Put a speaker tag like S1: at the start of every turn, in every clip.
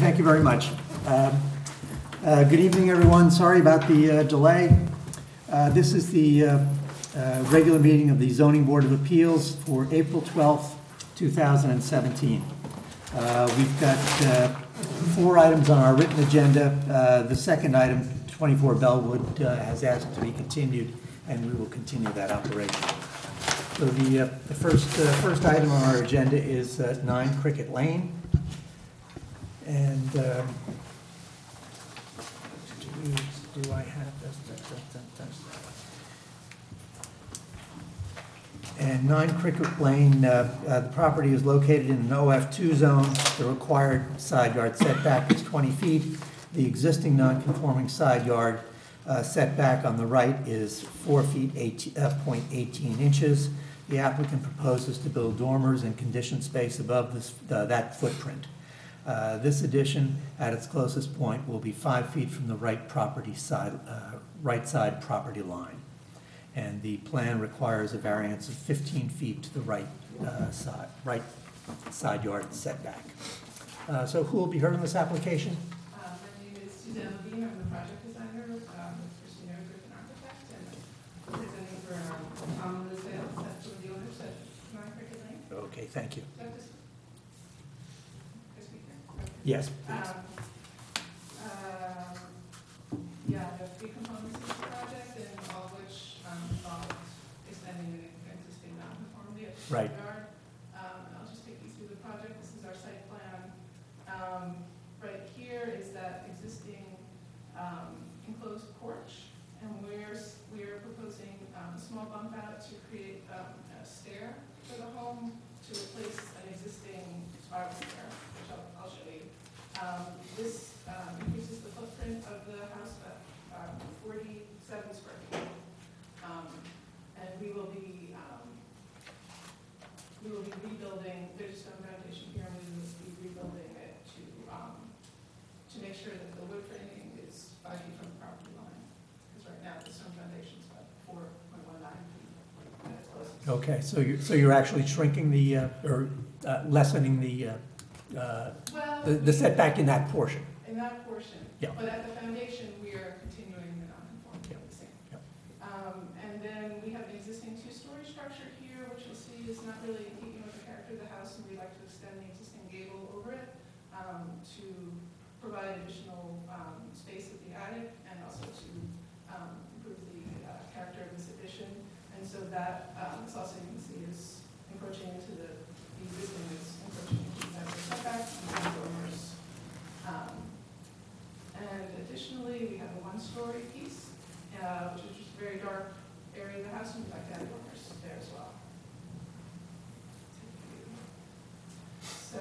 S1: Thank you very much. Good evening, everyone. Sorry about the delay. This is the regular meeting of the Zoning Board of Appeals for April 12th, 2017. We've got 4 items on our written agenda. The second item, 24 Bellwood, has asked to be continued, and we will continue that operation. So the first item on our agenda is 9 Cricket Lane. And do I have this? And 9 Cricket Lane, the property is located in an OF2 zone. The required side yard setback is 20 feet. The existing non-conforming side yard setback on the right is 4 feet 0.18 inches. The applicant proposes to build dormers and conditioned space above that footprint. This addition, at its closest point, will be 5 feet from the right side property line. And the plan requires a variance of 15 feet to the right side yard setback. So who will be heard on this application?
S2: My name is Suzanne Levine. I'm the project designer with Christina Griffin Architect, and presenting for Tom Lisdale, some of the owners at 9 Cricket Lane.
S1: Okay, thank you.
S2: Yes,
S1: please.
S2: Yeah, there are 3 components of the project, and all of which involve extending an existing non-conformity of the
S1: Right.
S2: yard. I'll just take you through the project. This is our site plan. Right here is that existing enclosed porch, and we're proposing a small bump out to create a stair for the home to replace an existing spiral stair, which I'll show you. This increases the footprint of the house by 47 square feet. And we will be rebuilding, there's a stone foundation here, and we will be rebuilding it to make sure that the wood framing is 5 feet from the property line. Because right now the stone foundation is about 4.19 feet at its closest.
S1: Okay, so you're actually shrinking the, or lessening the setback in that portion.
S2: In that portion.
S1: Yeah.
S2: But at the foundation, we are continuing the non-conformity of the same.
S1: Yep.
S2: And then we have an existing 2-story structure here, which you'll see is not really in keeping with the character of the house, and we'd like to extend the existing gable over it to provide additional space at the attic, and also to improve the character of this addition. And so that, this also you can see is encroaching into the existing is encroaching into the setback and the dormers. And additionally, we have a 1-story piece, which is just a very dark area of the house, and we'd like to add dormers there as well. So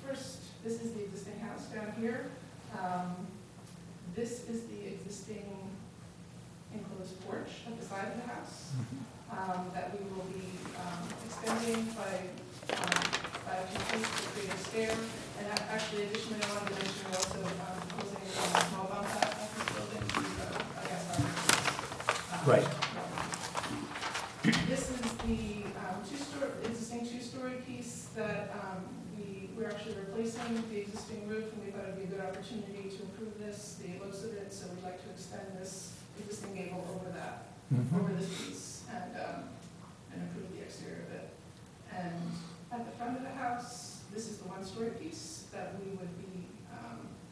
S2: first, this is the existing house down here. This is the existing enclosed porch at the side of the house that we will be extending by a few feet to create a stair. And actually, additionally, I wanted to mention we're also proposing a small bump out of this building to, I guess, our
S1: Right.
S2: This is the existing 2-story piece that we're actually replacing the existing roof, and we thought it'd be a good opportunity to improve this, the looks of it, so we'd like to extend this existing gable over that, over this piece, and improve the exterior of it. And at the front of the house, this is the 1-story piece that we would be,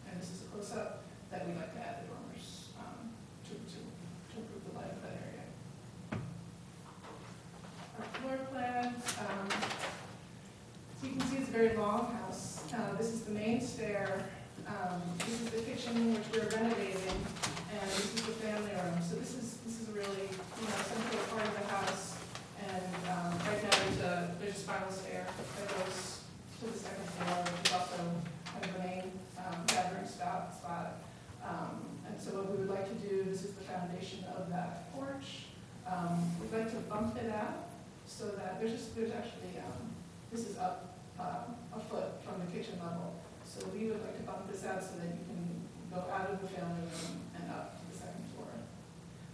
S2: and this is a close-up, that we'd like to add the dormers to improve the light of that area. Our floor plan, so you can see it's a very long house. This is the main stair. This is the kitchen, which we're renovating, and this is the family room. So this is a really central part of the house. And right now there's a spiral stair that goes to the 2nd floor, which is also kind of the main gathering spot. And so what we would like to do, this is the foundation of that porch. We'd like to bump it out so that there's actually, this is up a foot from the kitchen level. So we would like to bump this out so that you can go out of the family room and up to the 2nd floor.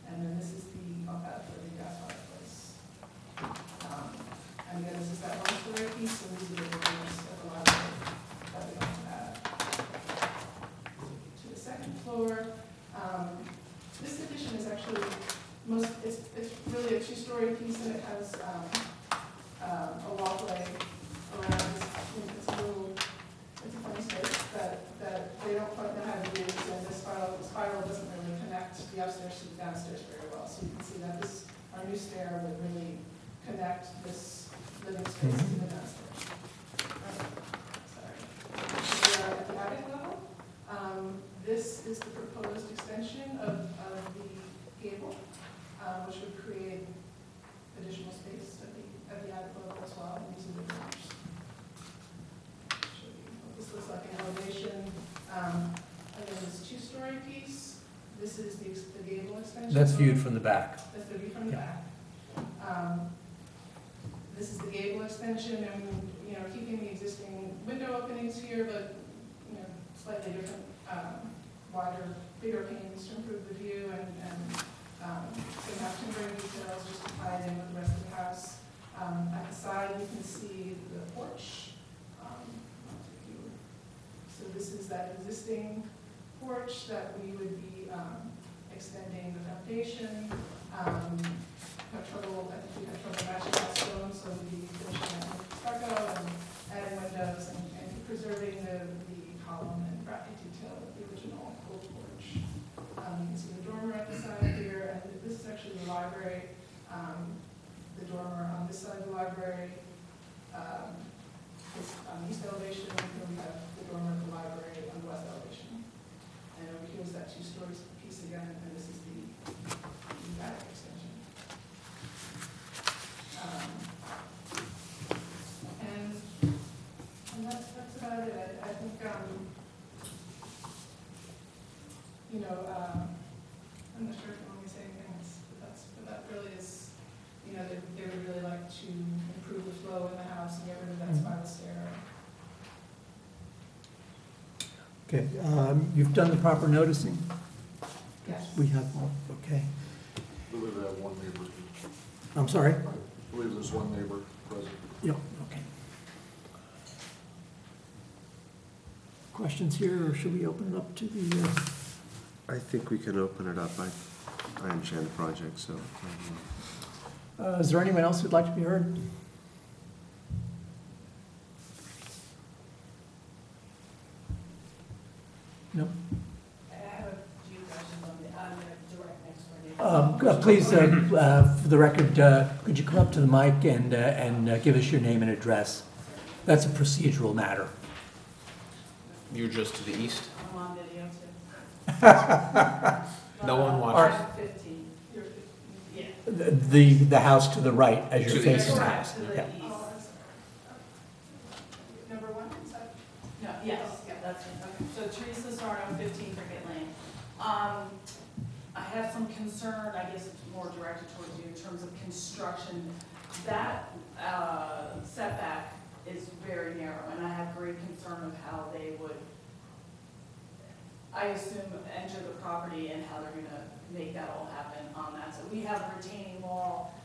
S2: And then this is the bump out for the gas fireplace. And again, this is that 1-story piece, so these are the rooms that allow that we don't have. floor. This addition is actually it's really a two-story piece, and it has a walkway around. It's a funny space that they don't quite know how to use, and the spiral doesn't really connect the upstairs to the downstairs very well. So you can see that our new stair would really connect this living space to the downstairs. Sorry. We are at the attic level. This is the proposed extension of the gable, which would create additional space at the attic level as well, and using the dormers. Show you what this looks like in elevation. Again, this two-story piece. This is the gable extension.
S1: That's viewed from the back.
S2: That's the view from the back. This is the gable extension, and keeping the existing window openings here, but slightly different, wider, bigger panes to improve the view, and going have timbering details just to tie it in with the rest of the house. At the side, you can see the porch. So this is that existing porch that we would be extending the foundation. I think we have trouble matching that stone, so we'll be finishing it with stucco and adding windows and preserving the column and bracket detail of the original old porch. You can see the dormer at the side here, and this is actually the library. The dormer on this side of the library is on the east elevation, and here we have the dormer of the library on the west elevation. And over here is that two-story piece again, and this is the attic extension. And that's about it. I think, I'm not sure if you want me to say anything else, but that really is, they would really like to improve the flow in the house and get rid of that spiral stair.
S1: Okay, you've done the proper noticing?
S2: Yes.
S1: We have, okay.
S3: I believe we have one neighbor.
S1: I'm sorry?
S3: I believe there's one neighbor present.
S1: Yep, okay. Questions here, or should we open it up to the,
S4: I think we can open it up. I understand the project, so.
S1: is there anyone else who'd like to be heard? No?
S5: I have a few questions on the direct next door.
S1: Please, for the record, could you come up to the mic and give us your name and address? That's a procedural matter.
S6: You're just to the east?
S5: I'm on video too.
S6: No one watches.
S5: 15. You're 15. Yeah.
S1: The house to the right as you're
S6: To the
S1: facing
S6: east.
S1: the
S5: Correct,
S1: house.
S5: to the
S1: Yeah.
S5: east.
S2: Number one, is that?
S5: No, yes, that's it. Okay. So Teresa Sarno, 15 Cricket Lane. I have some concern, I guess it's more directed towards you in terms of construction. That setback is very narrow, and I have great concern of how they would, I assume, enter the property and how they're gonna make that all happen on that. So we have a retaining wall.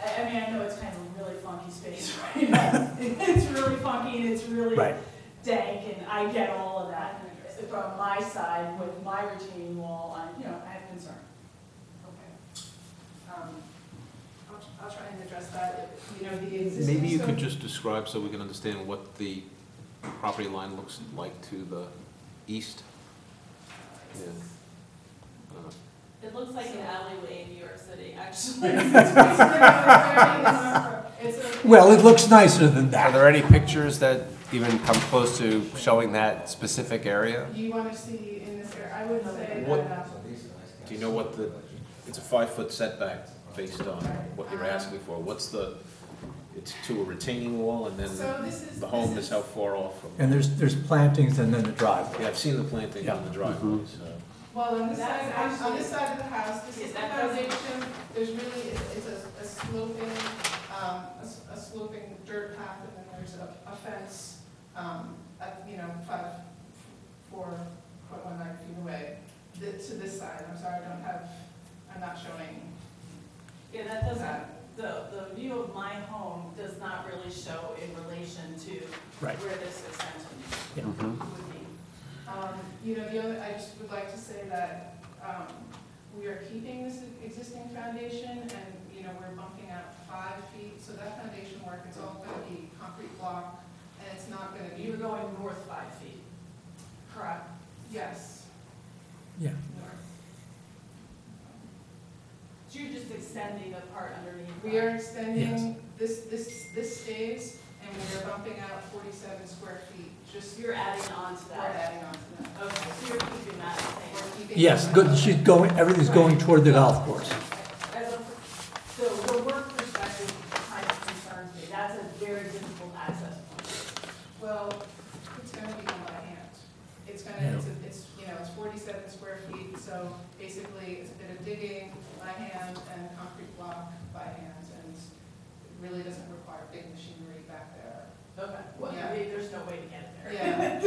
S5: I mean, I know it's kind of a really funky space right now. It's really funky and it's really
S1: Right.
S5: dank, and I get all of that. From my side, with my retaining wall, I have concern.
S2: Okay. I'll try and address that. The existing.
S6: Maybe you
S2: stone-
S6: could just describe so we can understand what the property line looks like to the east. Yeah.
S7: It looks like an alleyway in New York City, actually.
S1: Well, it looks nicer than
S8: Are
S1: that.
S8: there any pictures that even come close to showing that specific area?
S2: You want to see in this area, I would say
S6: What-
S2: that,
S6: Do you know what it's a 5-foot setback based on what you're asking for. It's to a retaining wall, and
S2: so
S6: then
S2: this is.
S6: the home
S2: this
S6: is how far off from?
S1: And there's plantings and then the driveway.
S6: Yeah, I've seen the planting on the driveway, so.
S2: Well, on this
S7: That's
S2: side,
S7: actually-
S2: on this side of the house, this is the
S7: That doesn't-
S2: foundation, there's really, it's a sloping, a sloping dirt path, and then there's a fence, at, 4.19 feet away, to this side. I'm sorry, I'm not showing
S7: Yeah, that doesn't,
S2: that.
S7: the view of my home does not really show in relation to
S1: Right.
S7: where this extension
S1: Yeah.
S7: would be.
S2: I just would like to say that we are keeping this existing foundation, and, we're bumping out 5 feet, so that foundation work, it's all going to be concrete block, and it's not going to be.
S5: You're going north 5 feet, correct?
S2: Yes,
S1: Yeah.
S2: north.
S5: So you're just extending the part underneath?
S2: We are extending, this stays, and we are bumping out 47 square feet, just,
S5: You're adding on to
S2: we're
S5: that?
S2: adding on to that.
S5: Okay, so you're keeping that same?
S2: We're keeping.
S1: Yes, good, she's going, everything's going toward the golf course.
S5: So the work perspective kind of concerns me. That's a very difficult access point.
S2: Well, it's gonna be done by hand. It's gonna, it's 47 square feet, so basically it's a bit of digging by hand and concrete block by hand, and it really doesn't require big machinery back there.
S5: Okay. Well,
S2: Yeah.
S5: There's no way to get there.
S2: Yeah,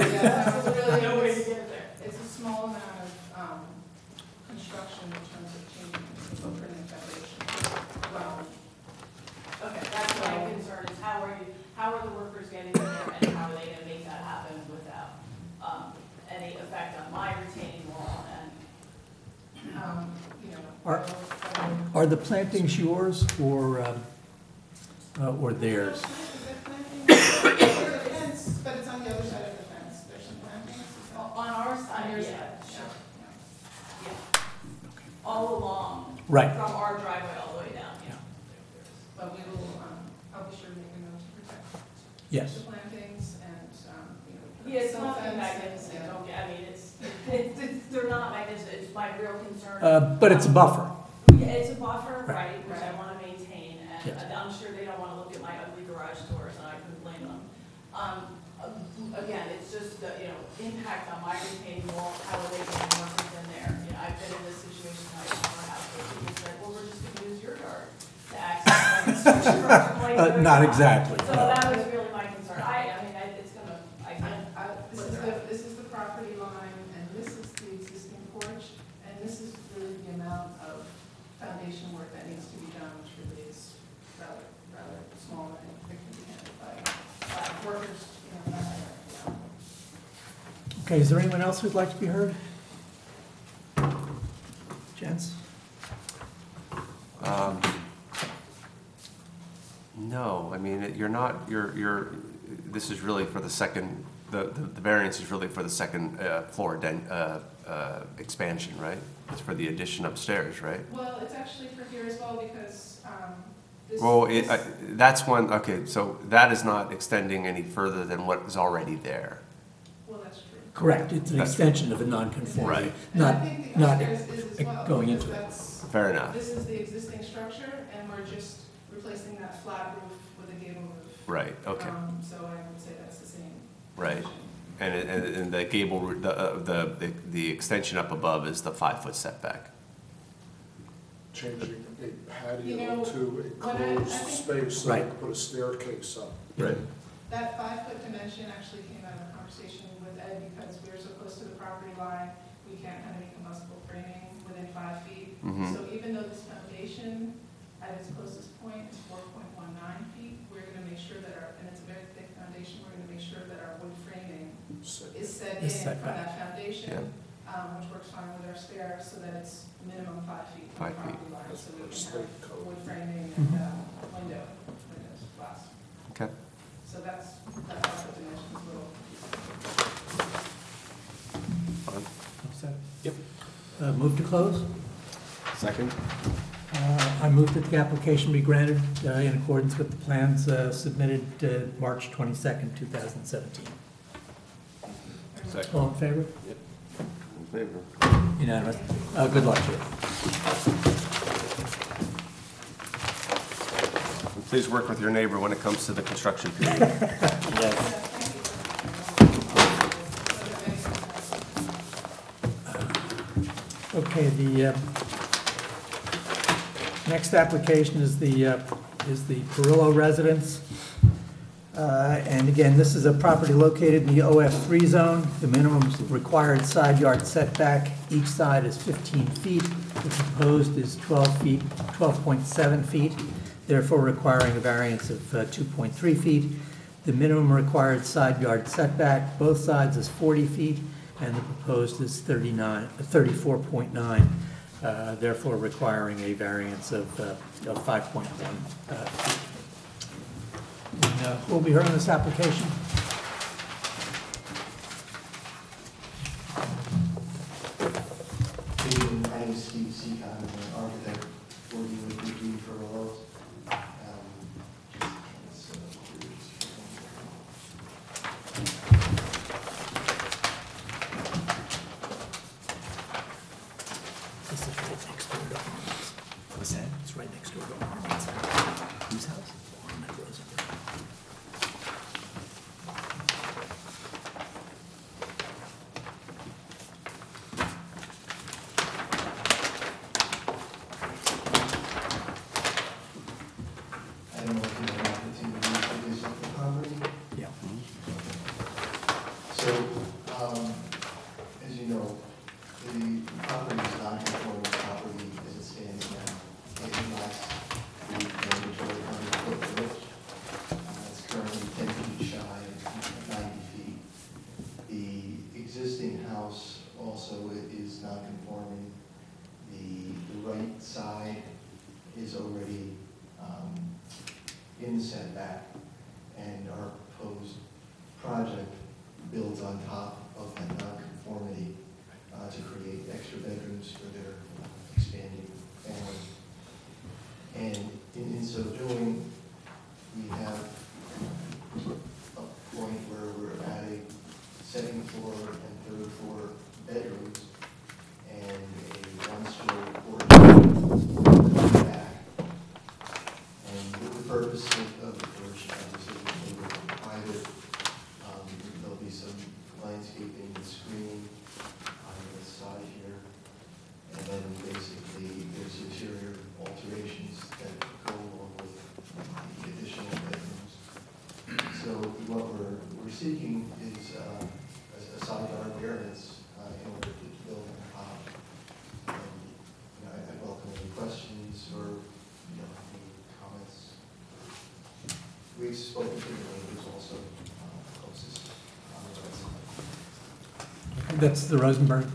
S2: so it's really,
S5: No way to get there.
S2: it's a small amount of, construction in terms of changing the footprint and foundation.
S5: Okay, that's my concern, is how are the workers getting in there, and how are they gonna make that happen without, any effect on my retaining wall and,
S1: Are- Are the plantings yours or theirs?
S2: Is it planting? There's a fence, but it's on the other side of the fence. There's some plantings.
S5: on our
S2: On
S5: side,
S2: your
S5: yeah,
S2: side,
S5: yeah, all along.
S1: Right.
S5: From our driveway all the way down, yeah.
S2: But we will, I'll be sure to make a note to protect
S1: Yes.
S2: the plantings and,
S5: Yeah, it's
S2: some
S5: nothing
S2: fence,
S5: magnificent,
S2: yeah.
S5: don't get, I mean, they're not magnificent, it's my real concern.
S1: But it's a buffer.
S5: Yeah, it's a buffer,
S1: Right.
S5: right, which I wanna maintain,
S1: Yes.
S5: and I'm sure they don't wanna look at my ugly garage doors, and I couldn't blame them. Again, it's just the, impact on my retaining wall, how are they getting workers in there? I've been in this situation in my former house where people said, well, we're just gonna use your yard to access my construction.
S1: Not exactly.
S5: So that was really my concern, it's gonna,
S2: This is the property line, and this is the existing porch, and this is really the amount of foundation work that needs to be done, which really is rather small, and it can be handled by workers, that way.
S1: Okay, is there anyone else who'd like to be heard? Gents?
S8: No, I mean, this is really for the second, the variance is really for the second floor expansion, right? It's for the addition upstairs, right?
S2: Well, it's actually for here as well, because, this.
S8: Well,
S2: this-
S8: that's one, okay, so that is not extending any further than what is already there.
S2: Well, that's true.
S1: Correct, it's an
S8: That's-
S1: extension of a non-conformity.
S8: Right.
S2: And I
S1: Not,
S2: think the
S1: not
S2: upstairs is as well,
S1: going
S2: because
S1: into it.
S2: that's,
S8: Fair enough,
S2: this is the existing structure, and we're just replacing that flat roof with a gable roof.
S8: right, okay,
S2: So I would say that's the same.
S8: right.
S2: position.
S8: And the gable, the extension up above is the 5-foot setback.
S3: Changing a
S2: You
S3: patio
S2: know,
S3: to a
S2: what I
S3: closed
S2: think-
S3: space, so they
S1: Right.
S3: can put a staircase up.
S8: Right.
S2: That 5-foot dimension actually came out of a conversation with Ed, because we're so close to the property line, we can't have any combustible framing within 5 feet.
S8: Mhm.
S2: So even though this foundation, at its closest point, is 4.19 feet, we're gonna make sure that and it's a very thick foundation, we're gonna make sure that our wood framing
S3: So
S2: is set
S1: Is
S2: in
S1: set
S2: from
S1: back.
S2: that foundation, which works fine with our stairs, so that it's minimum 5 feet from
S8: 5
S2: the
S8: feet.
S2: property line,
S3: That's
S2: so we
S3: per
S2: can
S3: state
S2: have
S3: code.
S2: wood framing
S1: Mhm.
S2: and windows, glass.
S8: Okay.
S2: So that's, that 5-foot dimension is a little.
S8: Fine.
S1: All set?
S6: Yep.
S1: Move to close?
S6: Second?
S1: I move that the application be granted in accordance with the plans submitted March 22nd, 2017.
S6: Second.
S1: All in favor?
S8: In favor.
S1: Unanimous. Good luck to you.
S8: And please work with your neighbor when it comes to the construction period.
S1: Okay, the next application is the Perillo residence. And again, this is a property located in the OF3 zone. The minimum required side yard setback, each side is 15 feet. The proposed is 12 feet, 12.7 feet, therefore requiring a variance of 2.3 feet. The minimum required side yard setback, both sides is 40 feet. and the proposed is 34.9, therefore requiring a variance of 5.1 feet. And, who will be heard on this application?
S9: My name is Steve Seacon, I'm an architect working with DP for Willows.
S1: This is right next door to Arnold's. What's that? It's right next door to Arnold's. Whose house? Arnold Rosenberg.
S9: I don't know if you have an opportunity to visit the property.
S1: Yeah.
S9: So, as you know, the property is not conforming property as it stands now. It lacks the mandatory 100-foot bridge. It's currently 10 feet shy of 90 feet. The existing house also is not conforming. The right side is already in the setback, and our proposed project builds on top of that nonconformity to create extra bedrooms for their expanding family. And in so doing, we have a point where we're adding second floor and third floor bedrooms and a one-story porch back. And the purpose of the porch, obviously, is to make it private. There'll be some landscaping and screening on the side here. And then basically, there's interior alterations that go along with the additional bedrooms. So what we're seeking is a side yard variance in order to build on top. And, I welcome any questions or, any comments. We've spoken to the neighbors also, closest on the right side.
S1: That's the Rosenberg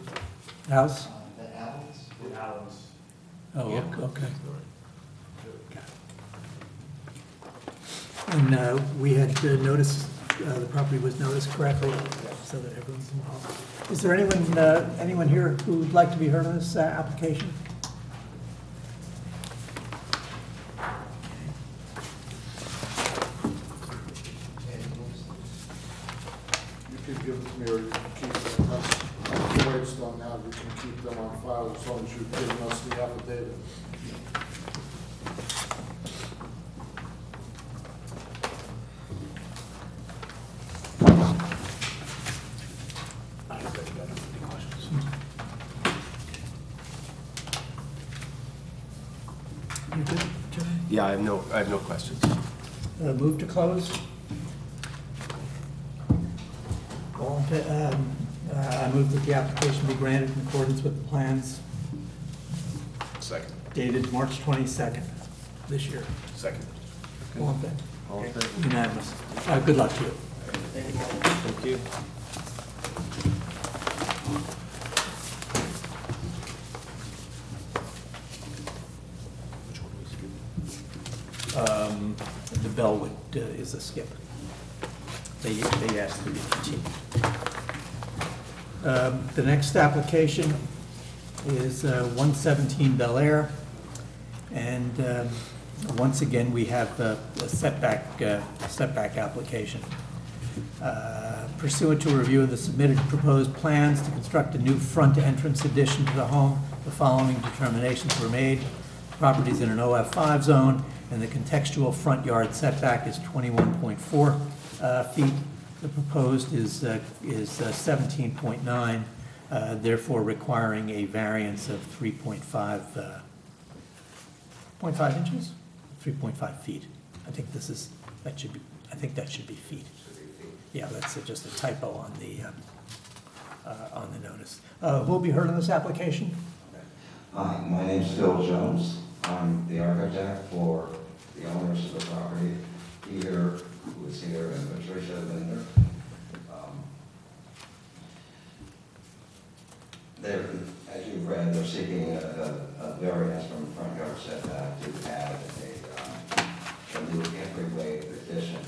S1: house?
S9: The Allens?
S3: The Allens.
S1: Oh,
S6: Yeah.
S1: okay. And we had noticed, the property was noticed correctly, so that everyone's involved. Is there anyone here who would like to be heard on this application?
S3: You can give it to me, or you can keep them. The way it's done now, we can keep them on file as long as you've given us the affidavit.
S1: You good, Joe?
S8: Yeah, I have no questions.
S1: Move to close? I move that the application be granted in accordance with the plans
S6: Second.
S1: dated March 22nd this year.
S6: Second.
S1: All in favor?
S6: All in favor?
S1: Unanimous. Good luck to you.
S6: Thank you. Which one was it?
S1: The Bellwood is a skip. They asked to be continued. The next application is 117 Bel Air. And once again, we have a setback application. Pursuant to a review of the submitted proposed plans to construct a new front entrance addition to the home, the following determinations were made. The property is in an OF5 zone, and the contextual front yard setback is 21.4 feet. The proposed is 17.9, therefore requiring a variance of 3.5 inches? 3.5 feet. I think that should be feet. Yeah, that's just a typo on the notice. Who will be heard on this application?
S10: Hi, my name's Phil Jones. I'm the architect for the owners of the property, Peter, who is here, and Patricia Linder. they're, as you've read, they're seeking a variance from front yard setback to add a new entryway addition.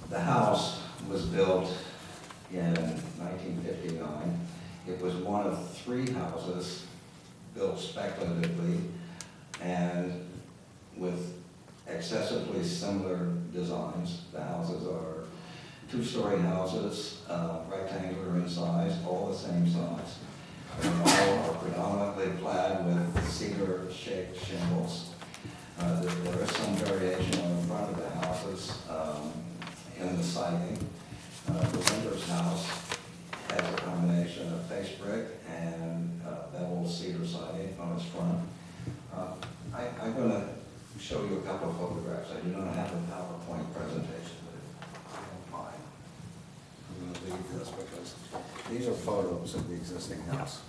S10: The house was built in 1959. It was one of 3 houses built speculatively and with excessively similar designs. The houses are 2-story houses, rectangular in size, all the same size. They all are predominantly clad with cedar-shaped shingles. There is some variation on the front of the houses in the siding. The Winters house has a combination of face brick and bevel cedar siding on its front. I'm going to show you a couple of photographs. I do not have a PowerPoint presentation, but if you don't mind, I'm going to leave this because these are photos of the existing house.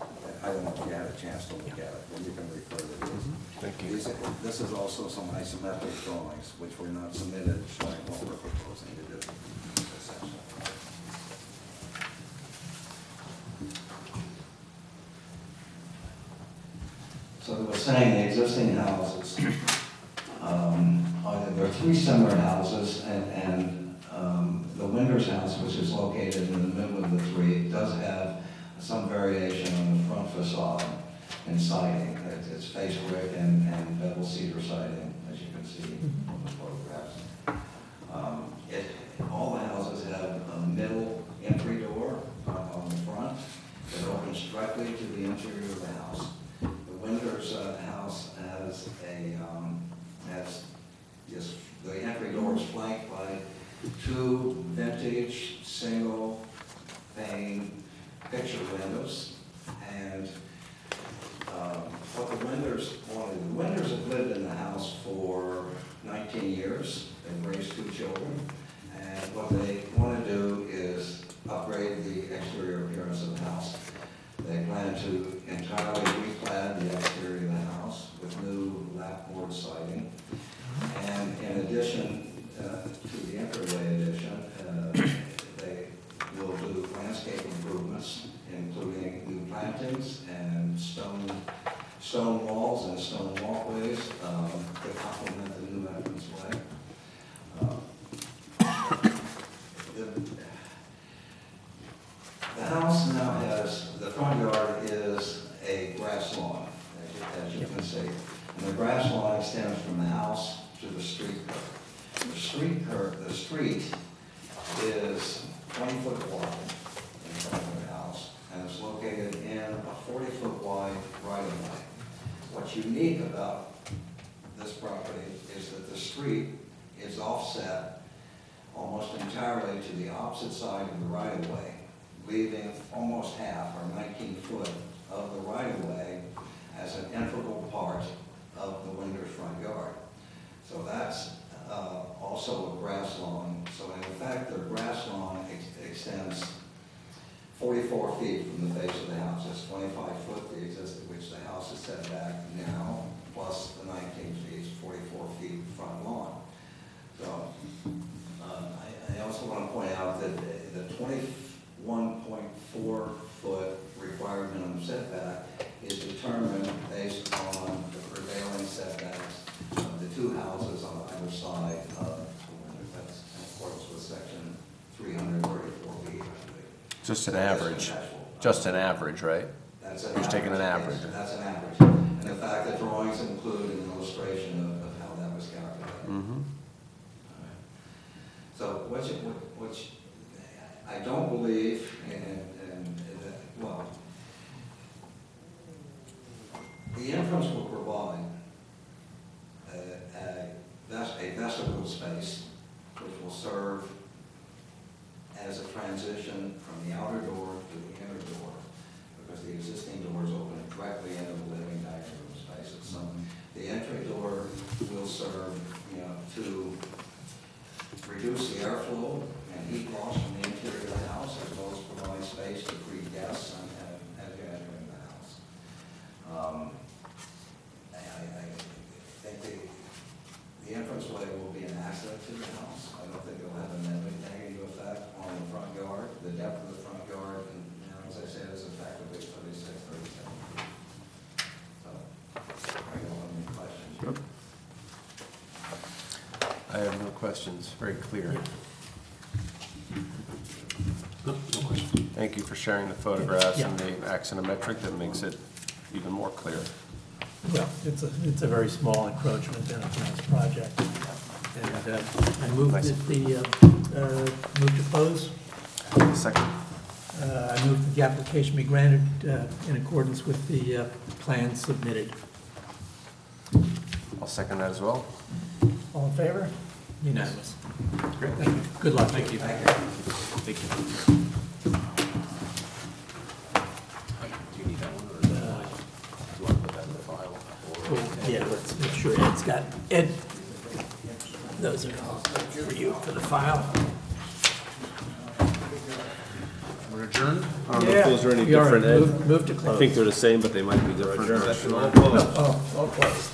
S10: I don't know if you had a chance to look at it, but you can refer to these.
S8: Thank you.
S10: This is also some isometric drawings, which were not submitted, showing what we're proposing to do. Essentially. So we were saying the existing houses, there are 3 similar houses, and the Winters house, which is located in the middle of the 3, does have some variation on the front facade and siding. It's face brick and bevel cedar siding, as you can see from the photographs. All the houses have a middle entry door on the front that opens directly to the interior of the house. The Winters house has the entry door is flanked by 2 vintage single pane picture windows. And what the Winters wanted, the Winters have lived in the house for 19 years. They've raised 2 children. And what they want to do is upgrade the exterior appearance of the house. They plan to entirely reclad the exterior of the house with new lapboard siding. And in addition to the entryway addition, they will do landscape improvements, including new plantings and stone walls and stone walkways to complement the new entranceway. The house now has, the front yard is a grass lawn, as you can see. And the grass lawn extends from the house to the street curb. The street is 20 foot wide in front of the house, and it's located in a 40-foot wide right-of-way. What's unique about this property is that the street is offset almost entirely to the opposite side of the right-of-way, leaving almost half, or 19 foot, of the right-of-way as an integral part of the Winters front yard. So that's also a grass lawn. So in fact, the grass lawn extends 44 feet from the face of the house. It's 25 foot, which the house is set back now, plus the 19 feet, 44 feet front lawn. So I also want to point out that the 21.4 foot required minimum setback is determined based on the prevailing setbacks of the 2 houses on either side of the Winters. That's in accordance with section 334B, I believe.
S8: Just an average. Just an average, right?
S10: That's an
S8: Just taking an average.
S10: That's an average. And in fact, the drawings include an illustration of how that was calculated.
S8: Mm-hmm.
S10: So which I don't believe, well, the entrance will provide a vestibule space which will serve as a transition from the outer door to the inner door, because the existing doors open directly into the living dining room spaces. So the entry door will serve, to reduce the airflow and heat loss from the interior of the house, as well as provide space to greet guests as you're entering the house.
S8: questions, very clear.
S6: No question.
S8: Thank you for sharing the photographs
S1: Yeah.
S8: and the axonometric, that makes it even more clear.
S1: Well, it's a very small encroachment in a nice project. And I move
S8: Nice.
S1: that move to close.
S8: Second.
S1: I move that the application be granted in accordance with the plans submitted.
S8: I'll second that as well.
S1: All in favor? Unanimous.
S8: Great.
S1: Thank you. Good luck.
S6: Thank you. Thank you. Do you need that one, or do you want to put that in the file? Or-
S1: Well, yeah, let's make sure Ed's got, Ed, those are all for you for the file.
S6: We're adjourned?
S4: I don't know if those are any
S1: We are.
S4: different, Ed.
S1: Move to
S4: I
S1: close.
S4: think they're the same, but they might be different.
S6: Session all closed.
S1: Oh, all closed.